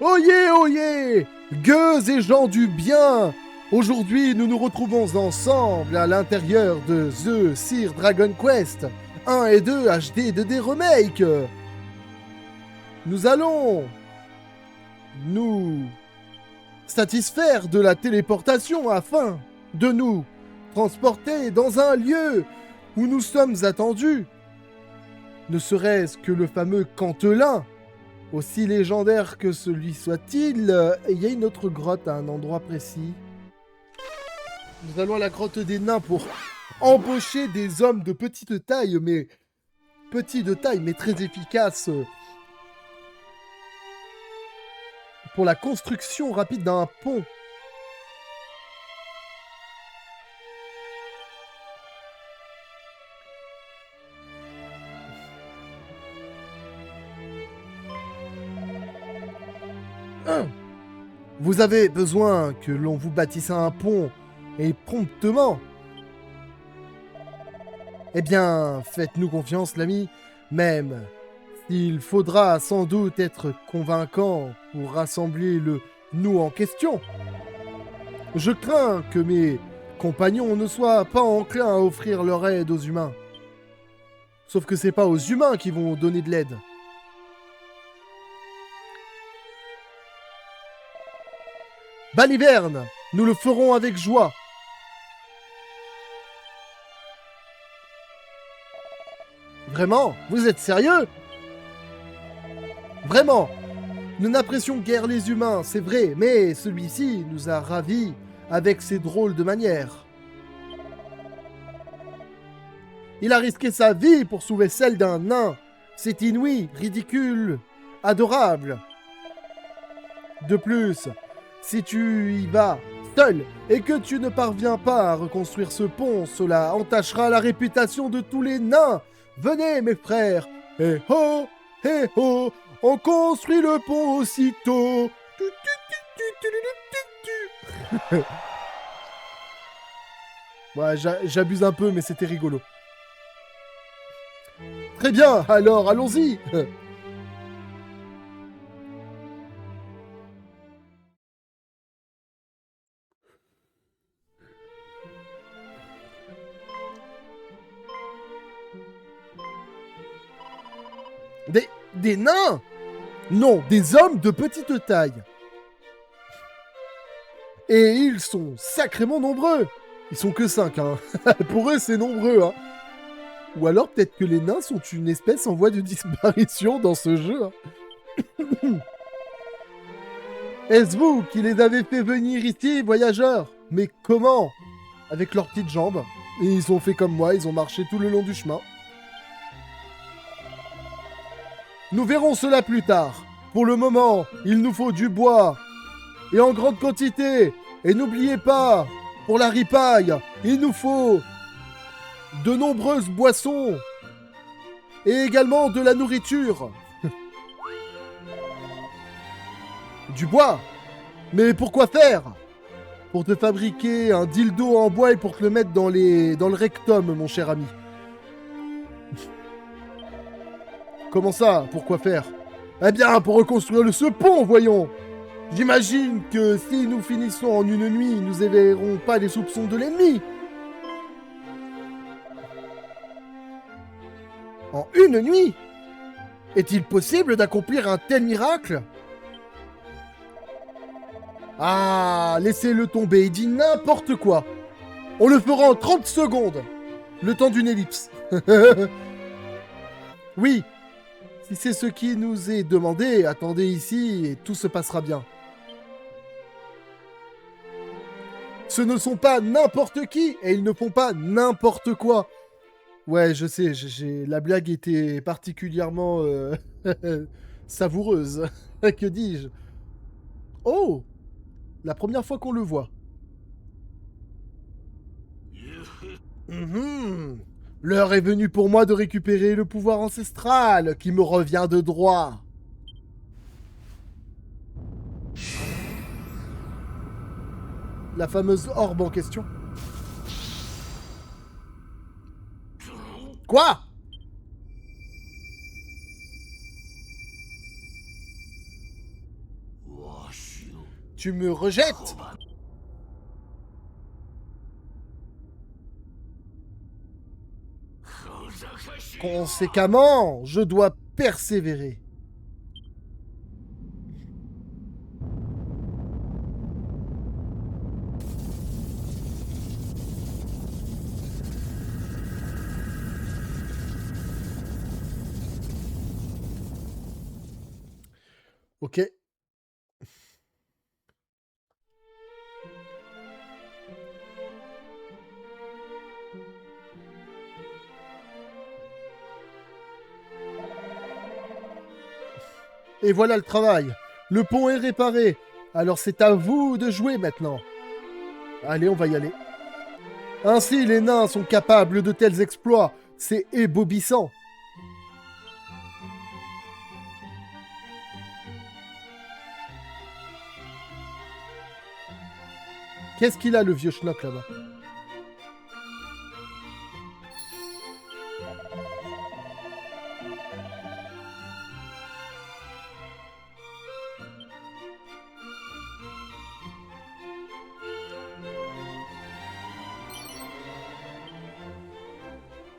Oyez, oyez, gueux et gens du bien. Aujourd'hui, nous nous retrouvons ensemble à l'intérieur de The Sir Dragon Quest 1 et 2 HD 2D Remake. Nous allons nous satisfaire de la téléportation afin de nous transporter dans un lieu où nous sommes attendus. Ne serait-ce que le fameux Cantelin, aussi légendaire que celui soit-il, il y a une autre grotte à un endroit précis. Nous allons à la grotte des nains pour embaucher des hommes de petite taille, mais très efficaces, pour la construction rapide d'un pont. Vous avez besoin que l'on vous bâtisse un pont, et promptement. Eh bien, faites-nous confiance, l'ami, même s'il faudra sans doute être convaincant pour rassembler le nous en question. Je crains que mes compagnons ne soient pas enclins à offrir leur aide aux humains. Sauf que c'est pas aux humains qui vont donner de l'aide. Baliverne, nous le ferons avec joie. Vraiment? Vous êtes sérieux? Vraiment? Nous n'apprécions guère les humains, c'est vrai, mais celui-ci nous a ravis avec ses drôles de manières. Il a risqué sa vie pour sauver celle d'un nain. C'est inouï, ridicule, adorable. De plus, si tu y vas seul et que tu ne parviens pas à reconstruire ce pont, cela entachera la réputation de tous les nains. Venez, mes frères. Eh ho, on construit le pont aussitôt. Ouais, j'abuse un peu, mais c'était rigolo. Très bien, alors allons-y. Des nains? Non, des hommes de petite taille. Et ils sont sacrément nombreux. Ils sont que 5, hein. Pour eux, c'est nombreux, hein. Ou alors, peut-être que les nains sont une espèce en voie de disparition dans ce jeu, hein. Est-ce vous qui les avez fait venir ici, voyageurs? Mais comment? Avec leurs petites jambes. Et ils ont fait comme moi, ils ont marché tout le long du chemin. Nous verrons cela plus tard. Pour le moment, il nous faut du bois. Et en grande quantité. Et n'oubliez pas, pour la ripaille, il nous faut de nombreuses boissons. Et également de la nourriture. Du bois. Mais pourquoi faire? Pour te fabriquer un dildo en bois et pour te le mettre dans le rectum, mon cher ami. Comment ça? Pourquoi faire? Eh bien, pour reconstruire ce pont, voyons. J'imagine que si nous finissons en une nuit, nous n'éveillerons pas les soupçons de l'ennemi. En une nuit? Est-il possible d'accomplir un tel miracle? Ah, laissez-le tomber, il dit n'importe quoi. On le fera en 30 secondes. Le temps d'une ellipse. Oui, si c'est ce qui nous est demandé, attendez ici et tout se passera bien. Ce ne sont pas n'importe qui et ils ne font pas n'importe quoi. Ouais, je sais, la blague était particulièrement savoureuse. Que dis-je? Oh, la première fois qu'on le voit. Mhm. L'heure est venue pour moi de récupérer le pouvoir ancestral qui me revient de droit. La fameuse orbe en question. Quoi? Tu me rejettes? Conséquemment, je dois persévérer. Ok. Et voilà le travail. Le pont est réparé. Alors c'est à vous de jouer maintenant. Allez, on va y aller. Ainsi, les nains sont capables de tels exploits. C'est ébobissant. Qu'est-ce qu'il a, le vieux schnock, là-bas?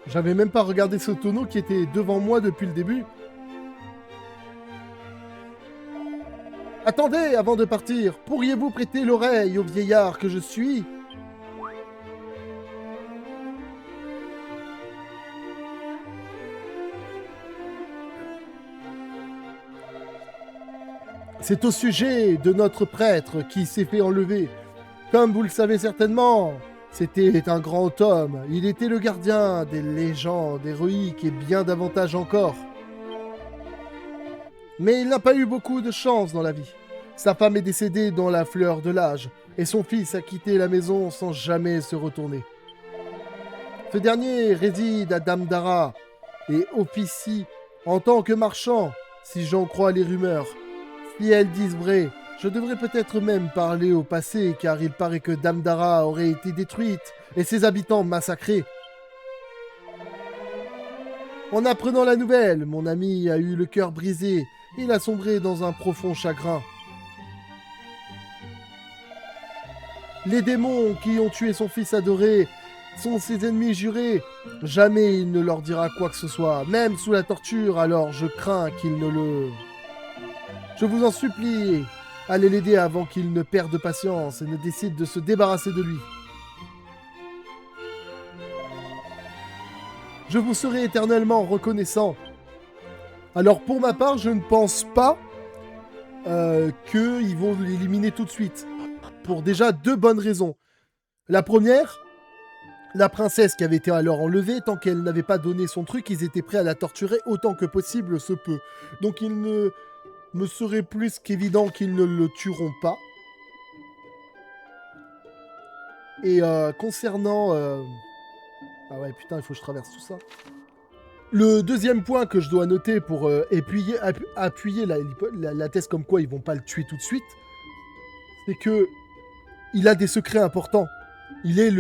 J'avais même pas regardé ce tonneau qui était devant moi depuis le début. Attendez, avant de partir, pourriez-vous prêter l'oreille au vieillard que je suis? C'est au sujet de notre prêtre qui s'est fait enlever. Comme vous le savez certainement, c'était un grand homme. Il était le gardien des légendes héroïques et bien davantage encore. Mais il n'a pas eu beaucoup de chance dans la vie. Sa femme est décédée dans la fleur de l'âge, et son fils a quitté la maison sans jamais se retourner. Ce dernier réside à Damdara et officie en tant que marchand, si j'en crois les rumeurs. Si elles disent vrai, je devrais peut-être même parler au passé, car il paraît que Damdara aurait été détruite et ses habitants massacrés. En apprenant la nouvelle, mon ami a eu le cœur brisé. Il a sombré dans un profond chagrin. Les démons qui ont tué son fils adoré sont ses ennemis jurés. Jamais il ne leur dira quoi que ce soit, même sous la torture, alors je crains qu'il ne le... Je vous en supplie, allez l'aider avant qu'il ne perde patience et ne décide de se débarrasser de lui. Je vous serai éternellement reconnaissant. Alors pour ma part, je ne pense pas qu'ils vont l'éliminer tout de suite. Pour déjà deux bonnes raisons. La première, la princesse qui avait été alors enlevée, tant qu'elle n'avait pas donné son truc, ils étaient prêts à la torturer autant que possible se peut. Donc il ne me serait plus qu'évident qu'ils ne le tueront pas. Et concernant... Ah ouais, putain, il faut que je traverse tout ça. Le deuxième point que je dois noter pour appuyer la thèse comme quoi ils vont pas le tuer tout de suite, c'est que il a des secrets importants. Il est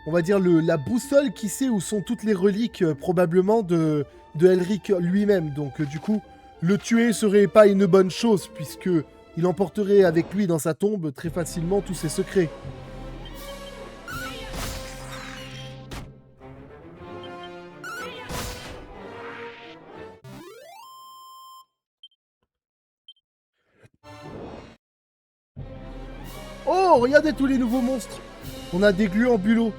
on va dire la boussole qui sait où sont toutes les reliques probablement de Elric lui-même. Donc du coup, le tuer serait pas une bonne chose puisque il emporterait avec lui dans sa tombe très facilement tous ses secrets. Oh, regardez tous les nouveaux monstres. On a des gluants bulots.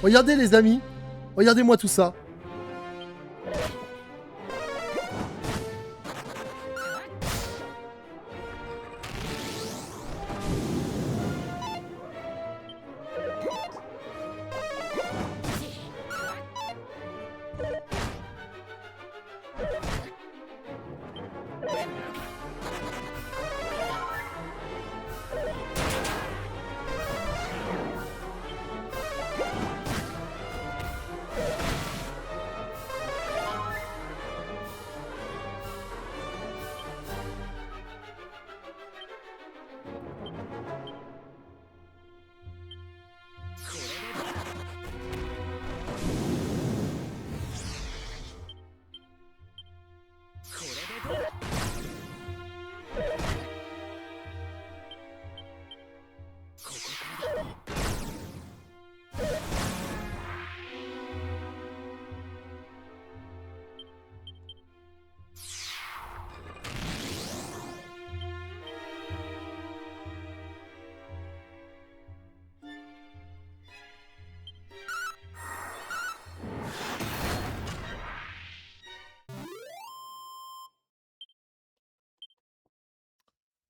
Regardez les amis, regardez-moi tout ça.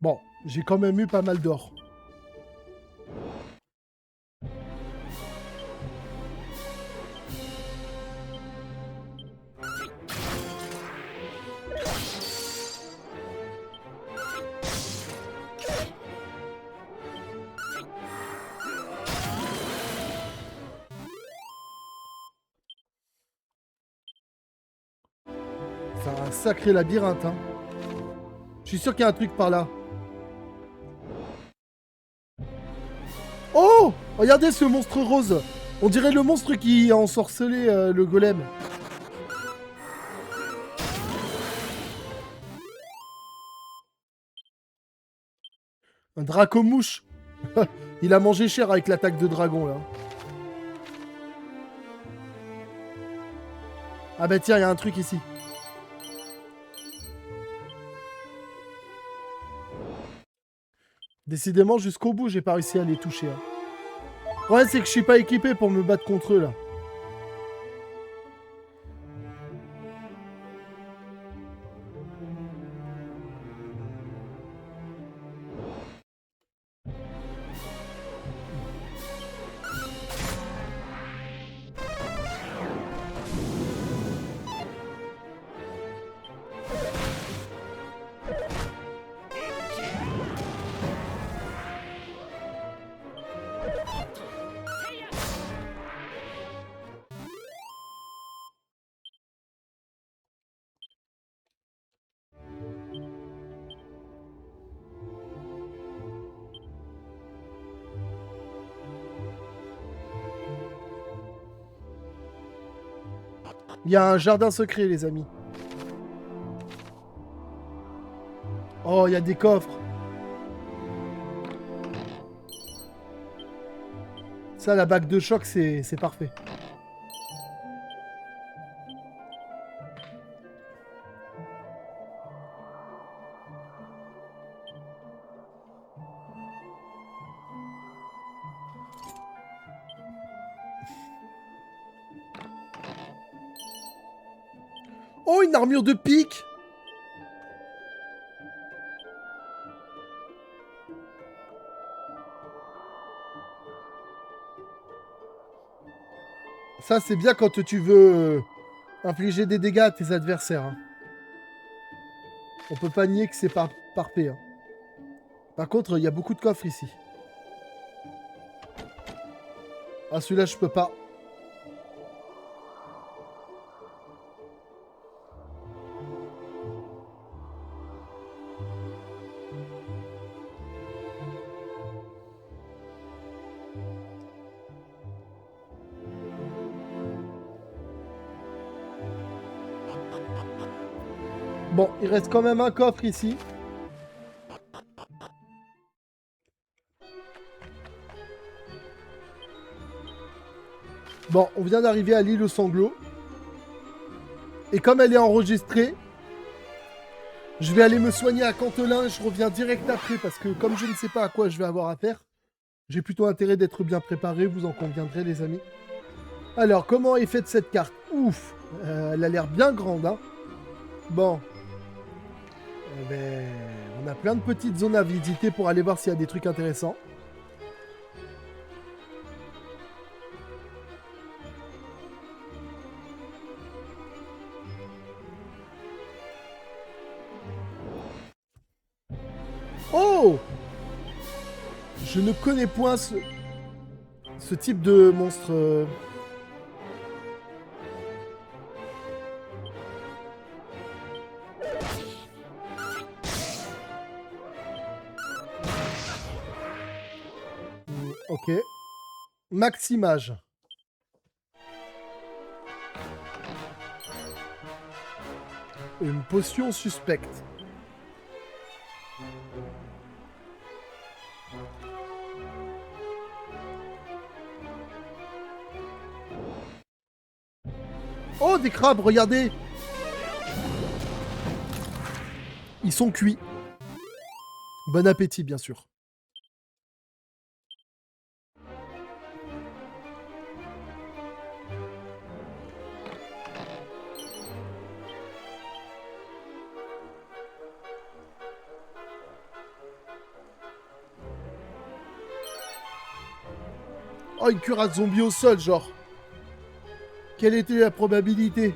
Bon, j'ai quand même eu pas mal d'or. C'est un sacré labyrinthe, hein. Je suis sûr qu'il y a un truc par là. Oh! Regardez ce monstre rose. On dirait le monstre qui a ensorcelé le golem. Un dracomouche. Il a mangé cher avec l'attaque de dragon, là. Ah bah tiens, il y a un truc ici. Décidément, jusqu'au bout, j'ai pas réussi à les toucher. Hein. Ouais, c'est que je suis pas équipé pour me battre contre eux, là. Il y a un jardin secret, les amis. Oh, il y a des coffres. Ça, la bague de choc, c'est parfait. Oh, une armure de pique. Ça, c'est bien quand tu veux infliger des dégâts à tes adversaires. Hein. On peut pas nier que c'est parfait. Hein. Par contre, il y a beaucoup de coffres ici. Ah, celui-là, je peux pas. Bon, il reste quand même un coffre ici. Bon, on vient d'arriver à l'île aux sanglots. Et comme elle est enregistrée, je vais aller me soigner à Cantelin et je reviens direct après parce que comme je ne sais pas à quoi je vais avoir affaire, j'ai plutôt intérêt d'être bien préparé, vous en conviendrez les amis. Alors, comment est faite cette carte? Ouf, elle a l'air bien grande, hein. Bon. Eh ben, on a plein de petites zones à visiter pour aller voir s'il y a des trucs intéressants. Oh! Je ne connais point ce type de monstre. Ok. Maximage. Une potion suspecte. Oh, des crabes, regardez! Ils sont cuits. Bon appétit, bien sûr. Oh, une cuirasse zombie au sol, genre. Quelle était la probabilité?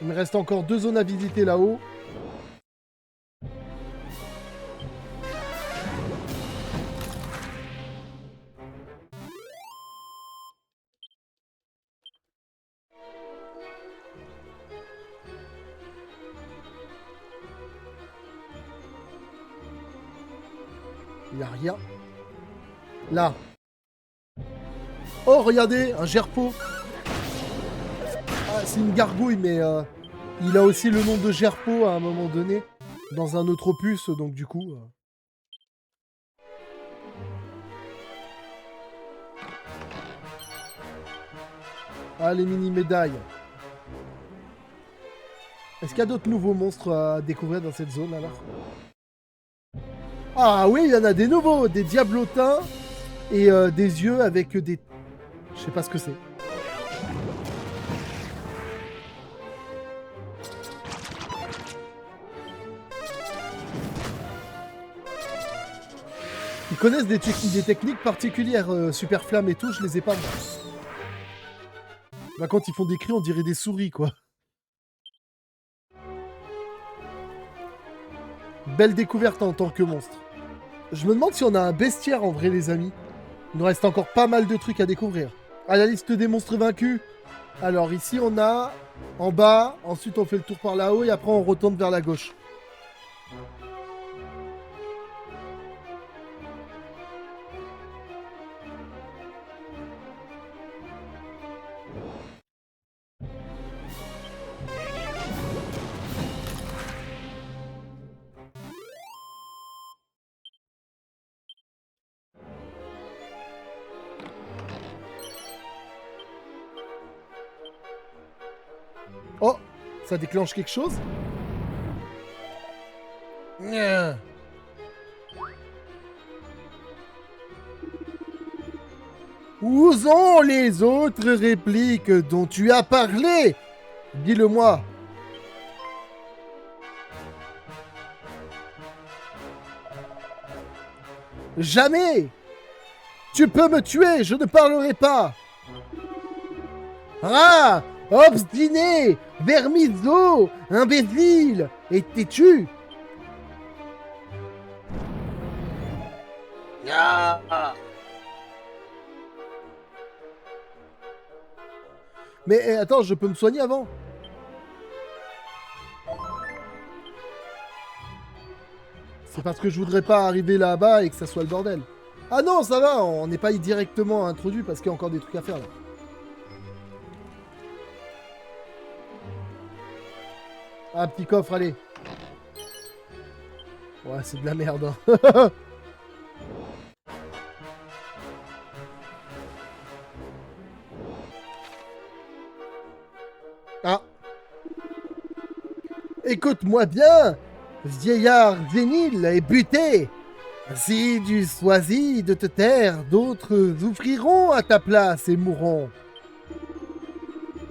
Il me reste encore 2 zones à visiter là-haut. Il n'y a rien. Là. Oh, regardez, un gerpeau. Ah, c'est une gargouille, mais il a aussi le nom de gerpeau à un moment donné. Dans un autre opus, donc du coup... Ah, les mini-médailles. Est-ce qu'il y a d'autres nouveaux monstres à découvrir dans cette zone, alors? Ah oui, il y en a des nouveaux. Des diablotins et des yeux avec des... Je sais pas ce que c'est. Ils connaissent des techniques particulières, super flamme et tout, je les ai pas, moi. Bah, quand ils font des cris, on dirait des souris, quoi. Belle découverte en tant que monstre. Je me demande si on a un bestiaire en vrai, les amis. Il nous reste encore pas mal de trucs à découvrir. À la liste des monstres vaincus. Alors ici, on a en bas. Ensuite, on fait le tour par là-haut et après, on retourne vers la gauche. Oh, ça déclenche quelque chose? Nya. Où sont les autres répliques dont tu as parlé? Dis-le-moi. Jamais! Tu peux me tuer, je ne parlerai pas! Ah! Obstiné! Vermiso! Imbécile! Et têtu! Ah! Mais attends, je peux me soigner avant? C'est parce que je voudrais pas arriver là-bas et que ça soit le bordel. Ah non, ça va, on n'est pas directement introduit parce qu'il y a encore des trucs à faire là. Ah, petit coffre, allez. Ouais, c'est de la merde. Hein. Ah. Écoute-moi bien, vieillard zénile et buté. Si tu choisis de te taire, d'autres souffriront à ta place et mourront.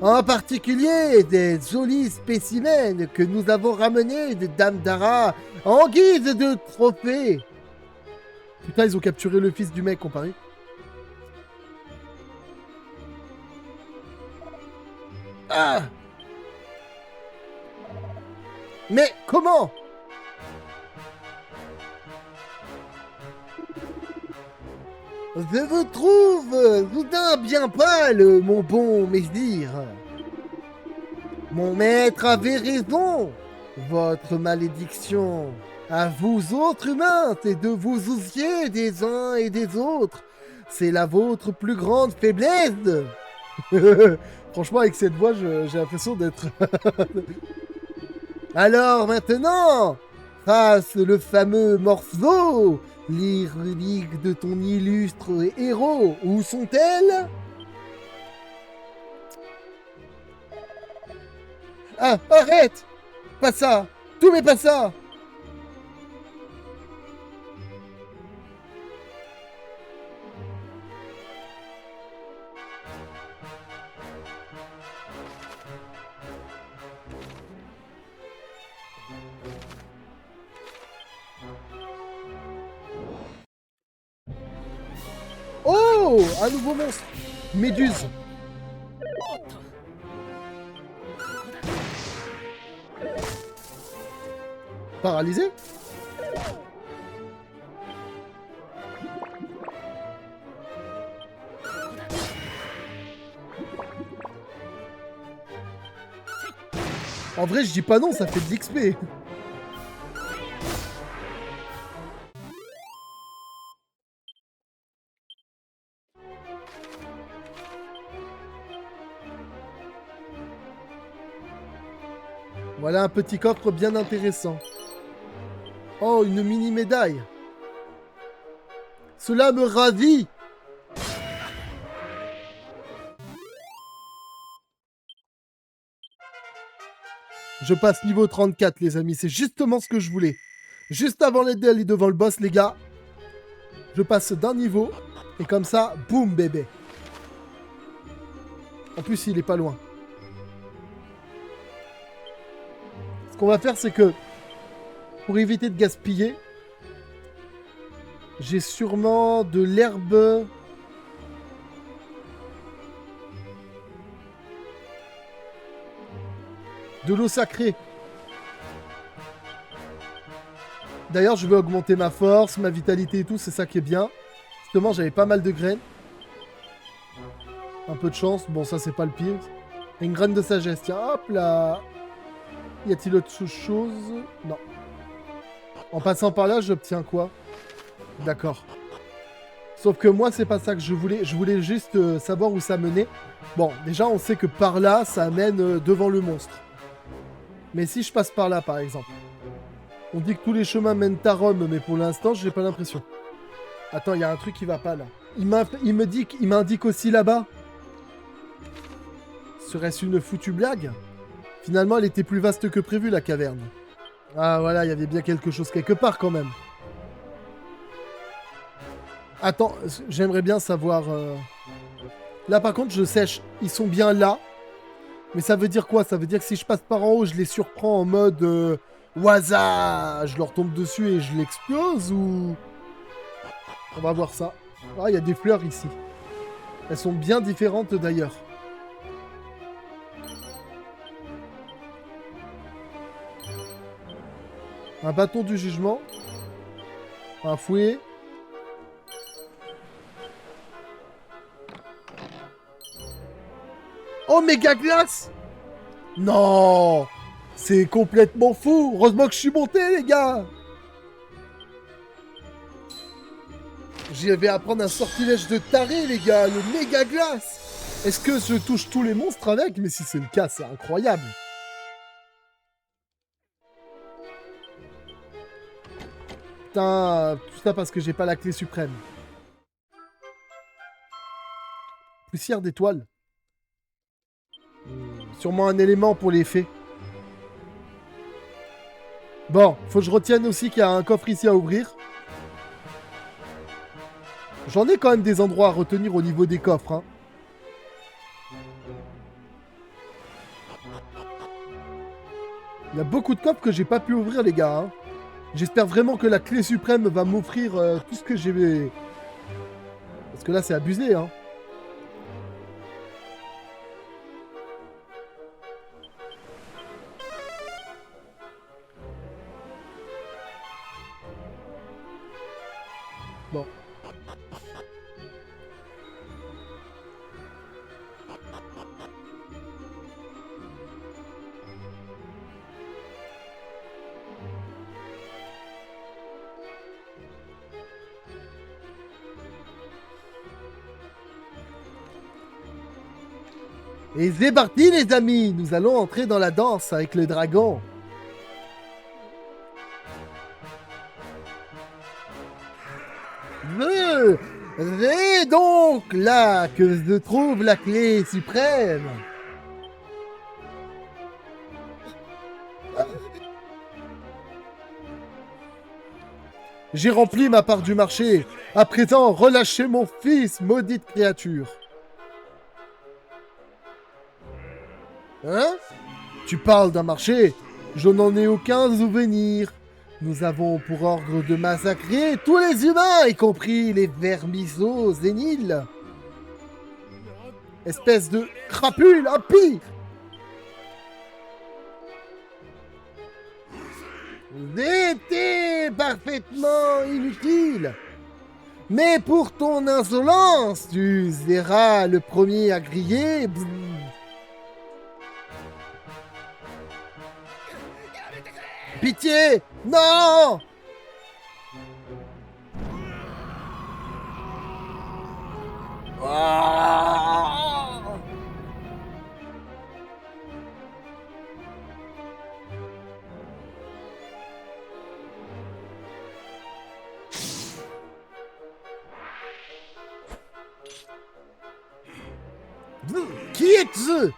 En particulier des jolis spécimens que nous avons ramenés de Dame Dara en guise de trophée. Putain, ils ont capturé le fils du mec, comparé. Ah! Mais comment? Je vous trouve soudain bien pâle, mon bon messire. Mon maître avait raison. Votre malédiction, à vous autres humains, c'est de vous soucier des uns et des autres. C'est la vôtre plus grande faiblesse. Franchement, avec cette voix, j'ai l'impression d'être... Alors maintenant, trace le fameux morceau, les reliques de ton illustre héros. Où sont-elles? Ah, arrête! Pas ça! Tout mais pas ça! Oh, un nouveau monstre. Méduse. Paralysé? En vrai, je dis pas non, ça fait de l'XP. Voilà un petit coffre bien intéressant. Oh, une mini médaille. Cela me ravit. Je passe niveau 34, les amis. C'est justement ce que je voulais. Juste avant d'aller devant le boss, les gars. Je passe d'un niveau. Et comme ça, boum, bébé. En plus, il est pas loin. Ce qu'on va faire, c'est que... Pour éviter de gaspiller... J'ai sûrement de l'herbe... De l'eau sacrée. D'ailleurs, je vais augmenter ma force, ma vitalité et tout, c'est ça qui est bien. Justement, j'avais pas mal de graines. Un peu de chance, bon ça c'est pas le pire. Et une graine de sagesse, tiens, hop là. Y a-t-il autre chose? Non. En passant par là, j'obtiens quoi? D'accord. Sauf que moi, c'est pas ça que je voulais. Je voulais juste savoir où ça menait. Bon, déjà, on sait que par là, ça mène devant le monstre. Mais si je passe par là, par exemple. On dit que tous les chemins mènent à Rome, mais pour l'instant, j'ai pas l'impression. Attends, il y a un truc qui va pas, là. Il m'indique aussi là-bas. Serait-ce une foutue blague? Finalement, elle était plus vaste que prévu, la caverne. Ah, voilà, il y avait bien quelque chose quelque part, quand même. Attends, j'aimerais bien savoir... Là, par contre, je sèche. Ils sont bien là. Mais ça veut dire quoi? Ça veut dire que si je passe par en haut, je les surprends en mode... Waza! Je leur tombe dessus et je l'explose ou... On va voir ça. Ah, il y a des fleurs ici. Elles sont bien différentes d'ailleurs. Un bâton du jugement. Un fouet. Oh, méga glace! Non! C'est complètement fou! Heureusement que je suis monté, les gars! Je vais apprendre un sortilège de taré, les gars! Le méga glace! Est-ce que je touche tous les monstres avec? Mais si c'est le cas, c'est incroyable! Putain, tout ça parce que j'ai pas la clé suprême. Poussière d'étoiles. Sûrement un élément pour les fées. Bon, faut que je retienne aussi qu'il y a un coffre ici à ouvrir. J'en ai quand même des endroits à retenir au niveau des coffres, hein. Il y a beaucoup de coffres que j'ai pas pu ouvrir, les gars, hein. J'espère vraiment que la clé suprême va m'offrir tout ce que j'ai... Parce que là, c'est abusé, hein. Bon. Et c'est parti, les amis! Nous allons entrer dans la danse avec le dragon. C'est donc là que se trouve la clé suprême. J'ai rempli ma part du marché. À présent, relâchez mon fils, maudite créature. Hein? Tu parles d'un marché? Je n'en ai aucun souvenir. Nous avons pour ordre de massacrer tous les humains, y compris les vermisseaux zéniles. Espèce de crapule impie! C'était parfaitement inutile. Mais pour ton insolence, tu seras le premier à griller. Pitié! Non! Ah! Qui êtes-vous?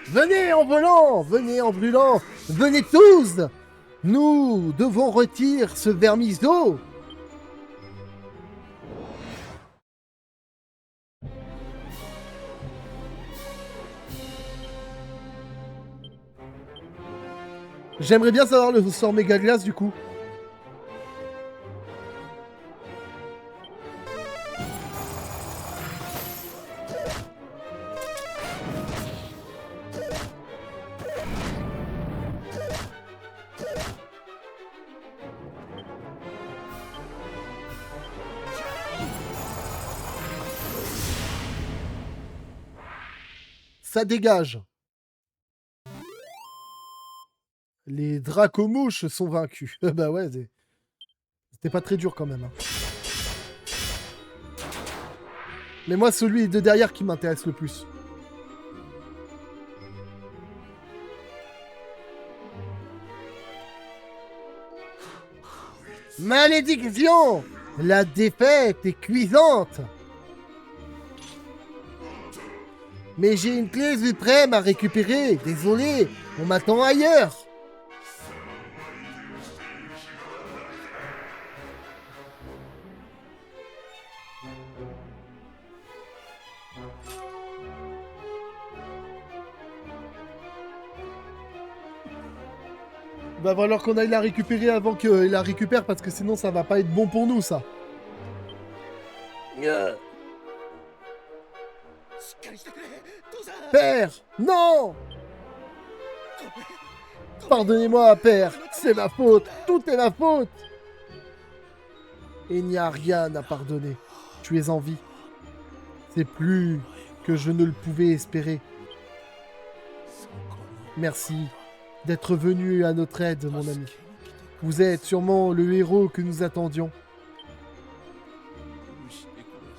Venez en volant, venez en brûlant, venez tous! Nous devons retirer ce vermisseau. J'aimerais bien savoir le sort méga glace du coup. Ça dégage. Les dracomouches sont vaincus. Bah ouais, c'était pas très dur quand même. Hein. Mais moi, celui de derrière qui m'intéresse le plus. Malédiction! La défaite est cuisante! Mais j'ai une clé suprême à récupérer. Désolé, on m'attend ailleurs. Va falloir qu'on aille la récupérer avant qu'il la récupère parce que sinon ça va pas être bon pour nous ça. Père, non! Pardonnez-moi, père, c'est ma faute, tout est ma faute. Il n'y a rien à pardonner. Tu es en vie. C'est plus que je ne le pouvais espérer. Merci d'être venu à notre aide, mon ami. Vous êtes sûrement le héros que nous attendions.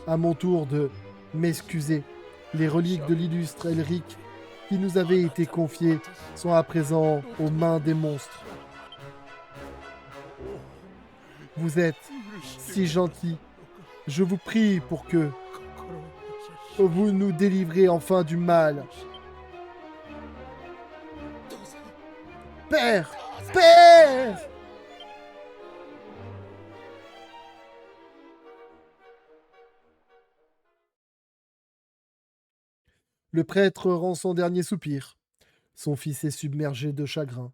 À mon tour de m'excuser. Les reliques de l'illustre Elric qui nous avaient été confiées sont à présent aux mains des monstres. Vous êtes si gentil. Je vous prie pour que vous nous délivrez enfin du mal. Père! Père! Le prêtre rend son dernier soupir. Son fils est submergé de chagrin,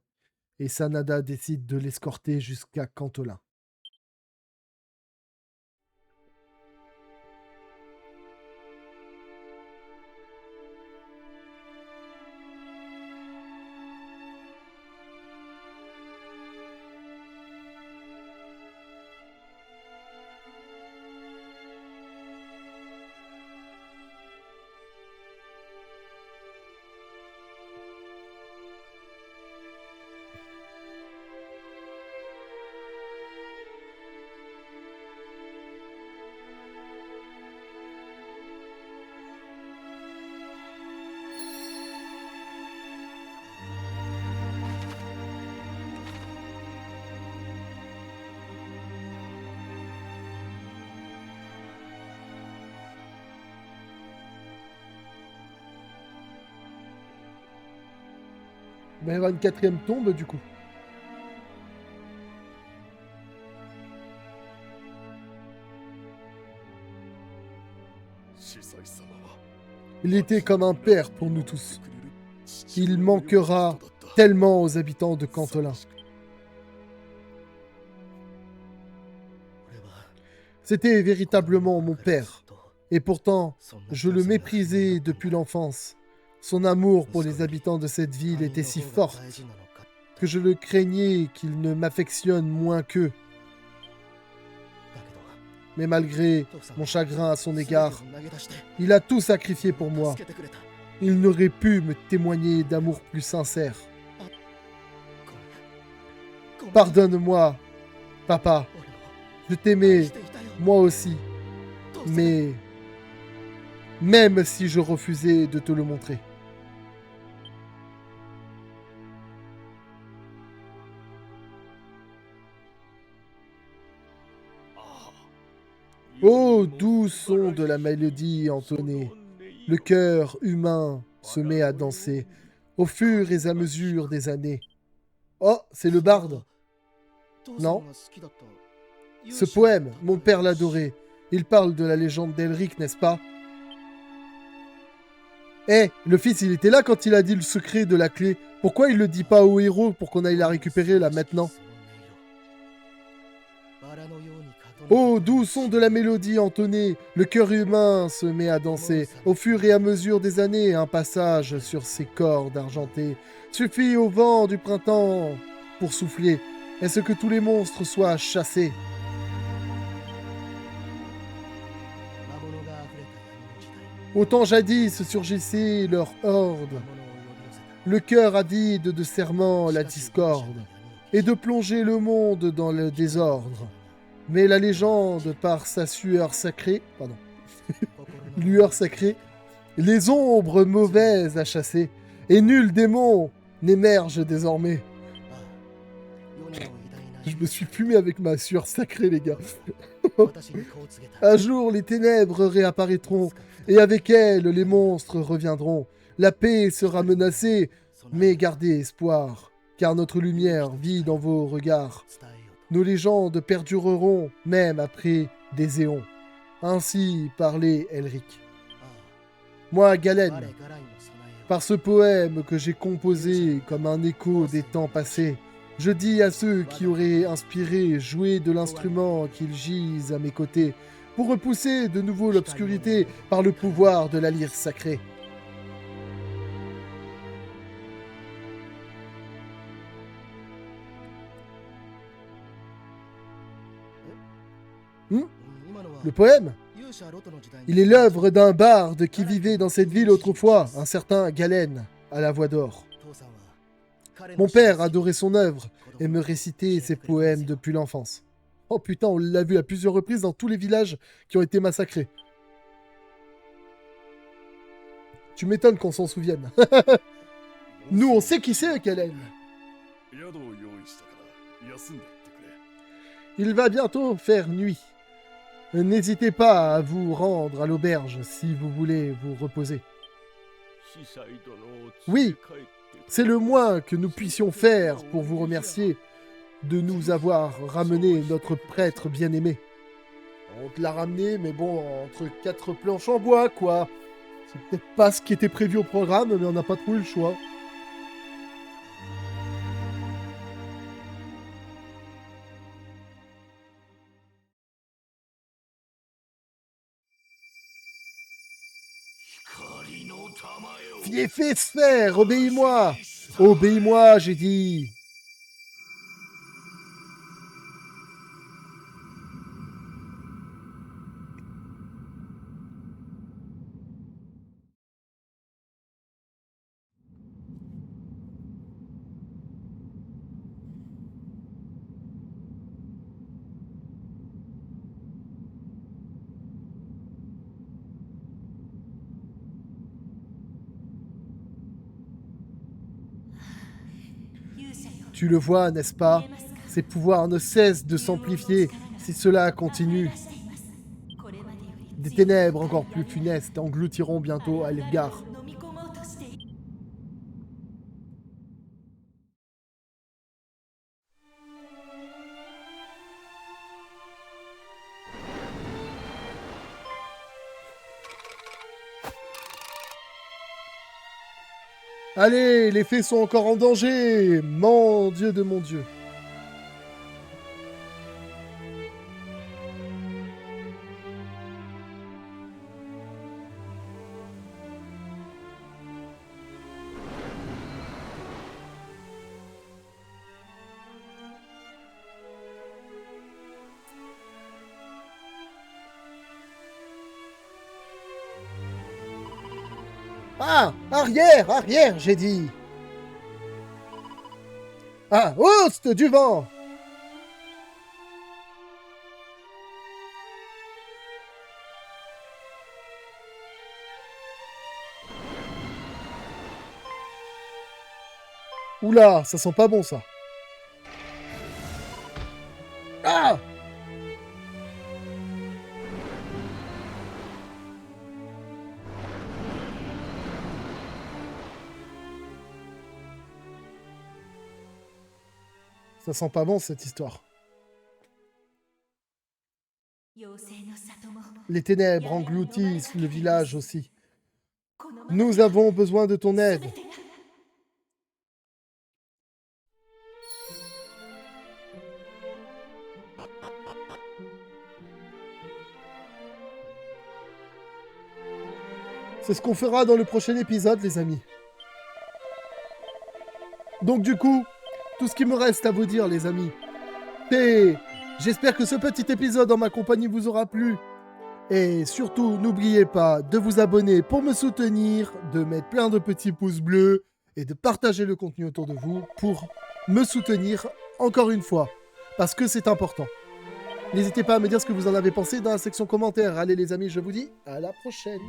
et Sanada décide de l'escorter jusqu'à Cantolin. Il va y avoir une quatrième tombe du coup. Il était comme un père pour nous tous. Il manquera tellement aux habitants de Cantolin. C'était véritablement mon père, Et pourtant, je le méprisais depuis l'enfance. Son amour pour les habitants de cette ville était si fort que je le craignais qu'il ne m'affectionne moins qu'eux. Mais malgré mon chagrin à son égard, il a tout sacrifié pour moi. Il n'aurait pu me témoigner d'amour plus sincère. Pardonne-moi, papa. Je t'aimais, moi aussi. Mais même si je refusais de te le montrer. Oh, doux son de la mélodie entonnée, le cœur humain se met à danser au fur et à mesure des années. Oh, c'est le barde. Non? Ce poème, mon père l'adorait. Il parle de la légende d'Elric, n'est-ce pas? Eh, le fils, il était là quand il a dit le secret de la clé. Pourquoi il le dit pas au héros pour qu'on aille la récupérer là maintenant? Oh, doux son de la mélodie entonnée, le cœur humain se met à danser. Au fur et à mesure des années, un passage sur ses cordes argentées suffit au vent du printemps pour souffler. Est-ce que tous les monstres soient chassés? Autant jadis surgissait leur horde, le cœur avide de serments la discorde, et de plonger le monde dans le désordre. Mais la légende, par sa lueur sacrée, les ombres mauvaises a chassé, et nul démon n'émerge désormais. Je me suis fumé avec ma sueur sacrée, les gars. Un jour, les ténèbres réapparaîtront, et avec elles, les monstres reviendront. La paix sera menacée, mais gardez espoir, car notre lumière vit dans vos regards. Nos légendes perdureront, même après des éons. Ainsi parlait Elric. Moi, Galen, par ce poème que j'ai composé comme un écho des temps passés, je dis à ceux qui auraient inspiré, jouer de l'instrument qu'ils gisent à mes côtés, pour repousser de nouveau l'obscurité par le pouvoir de la lyre sacrée. Le poème? Il est l'œuvre d'un barde qui vivait dans cette ville autrefois, un certain Galen, à la voix d'or. Mon père adorait son œuvre et me récitait ses poèmes depuis l'enfance. Oh putain, on l'a vu à plusieurs reprises dans tous les villages qui ont été massacrés. Tu m'étonnes qu'on s'en souvienne. Nous, on sait qui c'est, Galen. Il va bientôt faire nuit. N'hésitez pas à vous rendre à l'auberge si vous voulez vous reposer. Oui, c'est le moins que nous puissions faire pour vous remercier de nous avoir ramené notre prêtre bien-aimé. On te l'a ramené, mais bon, entre 4 planches en bois, quoi. C'est peut-être pas ce qui était prévu au programme, mais on n'a pas trouvé le choix. Fiefé sphère, obéis-moi! Obéis-moi, j'ai dit! Tu le vois, n'est-ce pas? Ses pouvoirs ne cessent de s'amplifier si cela continue. Des ténèbres encore plus funestes engloutiront bientôt Algar. Allez, les fées sont encore en danger! Mon Dieu de mon Dieu! Ah, arrière, arrière, j'ai dit. Ah, hoste du vent. Oula, ça sent pas bon, ça. Ah! Ça sent pas bon, cette histoire. Les ténèbres engloutissent le village aussi. Nous avons besoin de ton aide. C'est ce qu'on fera dans le prochain épisode, les amis. Donc du coup, tout ce qui me reste à vous dire, les amis, c'est... J'espère que ce petit épisode en ma compagnie vous aura plu. Et surtout, n'oubliez pas de vous abonner pour me soutenir, de mettre plein de petits pouces bleus et de partager le contenu autour de vous pour me soutenir encore une fois, parce que c'est important. N'hésitez pas à me dire ce que vous en avez pensé dans la section commentaires. Allez les amis, je vous dis à la prochaine.